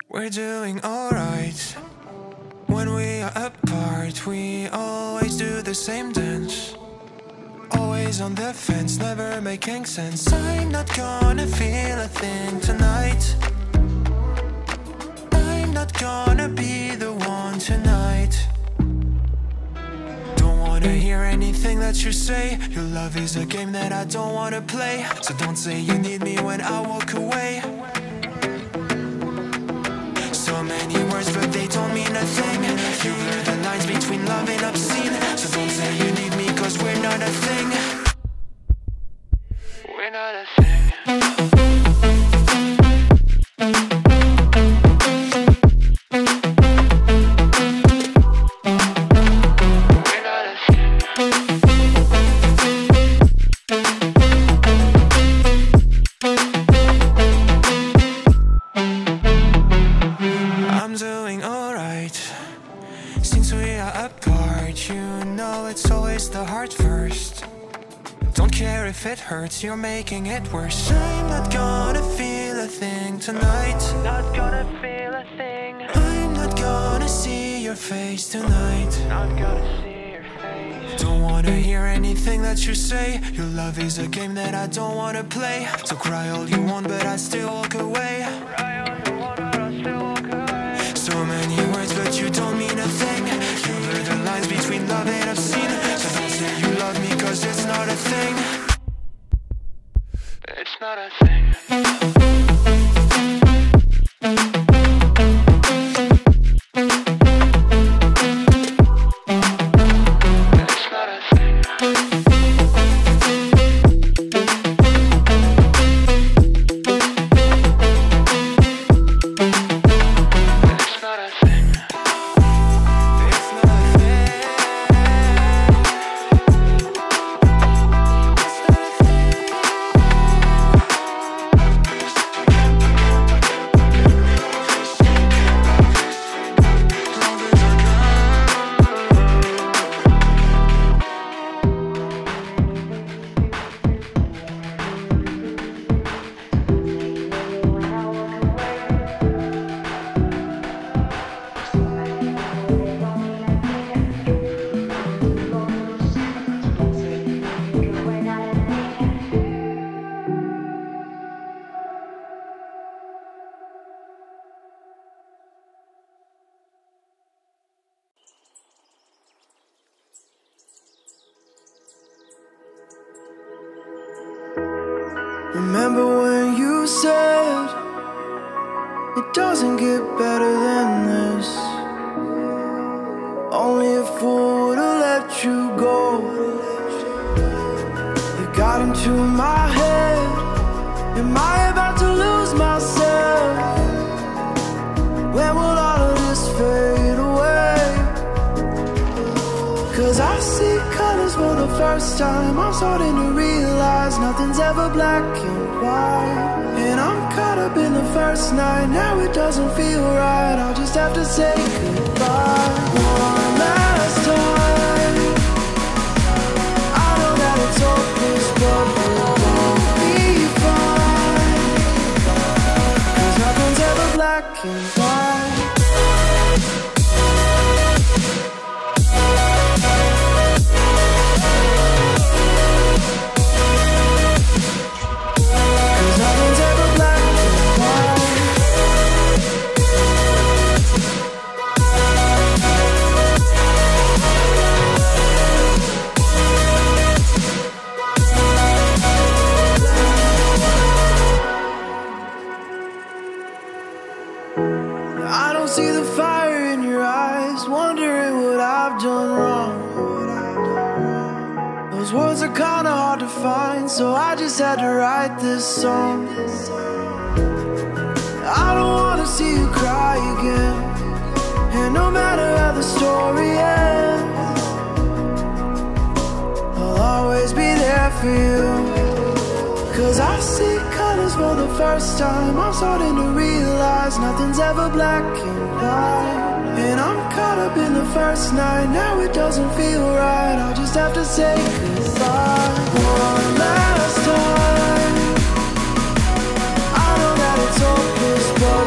We're doing alright. When we are apart, we always do the same dance. Always on the fence, never making sense. I'm not gonna feel a thing tonight. I'm not gonna be the one tonight. Don't wanna hear anything that you say. Your love is a game that I don't wanna play. So don't say you need me when I walk away. So many words but they don't mean a thing. You blur the lines between love and obscene. So don't say you need me cause we're not a thing. We're not a thing. It hurts, you're making it worse. I'm not gonna feel a thing tonight. Not gonna feel a thing. I'm not gonna see your face tonight. Not gonna see your face. Don't wanna hear anything that you say. Your love is a game that I don't wanna play. So cry all you want but I still walk away. Cry all you want but I still walk away. So many words but you don't mean a thing. You blur the lines between love and obscene. So don't say you love me cause it's not a thing. It's not a thing. Remember when you said it doesn't get better than this? Only a fool would've let you go. You got into my head. Am I about to lose myself? When will all of this fade away? Cause I see colors for the first time. I'm starting to realize nothing's ever black and white. And I'm caught up in the first night. Now it doesn't feel right. I'll just have to say goodbye one last time. I know that it's hopeless, but we'll both be fine. Cause nothing's ever black and white. See the fire in your eyes, wondering what I've done wrong. Those words are kinda hard to find, so I just had to write this song. I don't wanna see you cry again, and no matter how the story ends, I'll always be there for you. Cause I see colors for the first time. I'm starting to realize nothing's ever black and white. And I'm caught up in the first night. Now it doesn't feel right. I'll just have to say goodbye one last time. I know that it's hopeless, but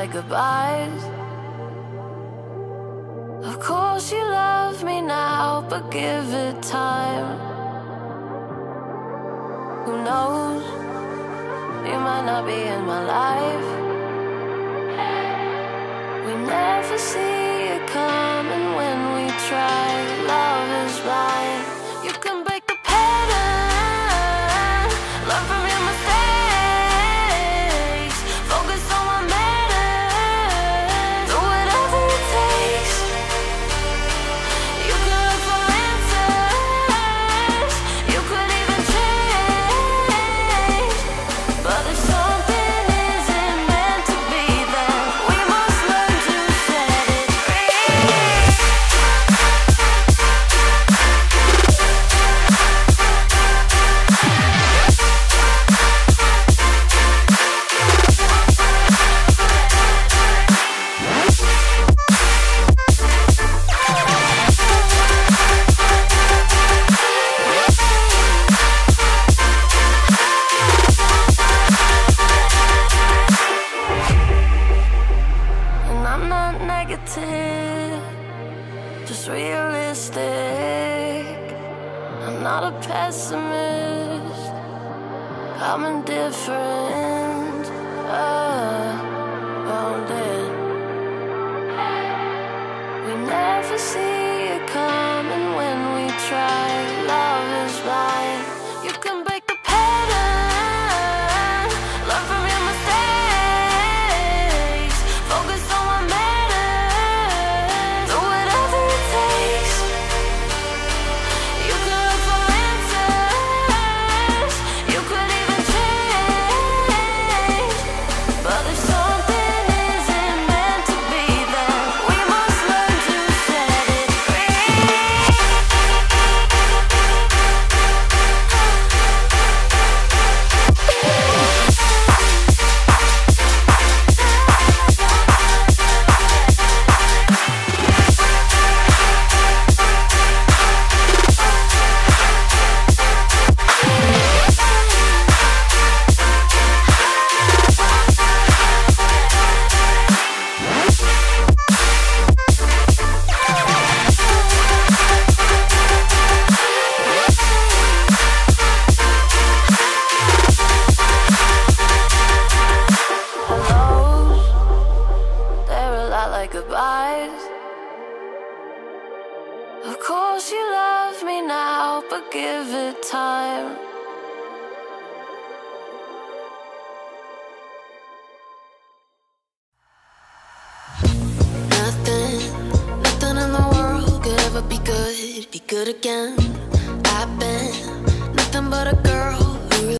like goodbyes. Of course you love me now, but give it time. Who knows, you might not be in my life. We never see it coming when we try. Love is blind. You can break the pattern, learn from your mistakes, focus on what matters, do whatever it takes. You could look for answers, you could even change, but if something isn't meant to be, then we must learn to set it And I'm not negative, just realistic. I'm not a pessimist, I'm indifferent. Wounded. We never see it coming when we try. Love is blind. You can break the pattern, learn from your mistakes, focus on what matters, do whatever it takes. You could look for answers, you could even change, but if something isn't meant to be, then we must learn to set it free. Hellos, they're a lot like goodbyes. Of course you love me now, but give it time. Nothing in the world could ever be good again. I've been nothing but a girl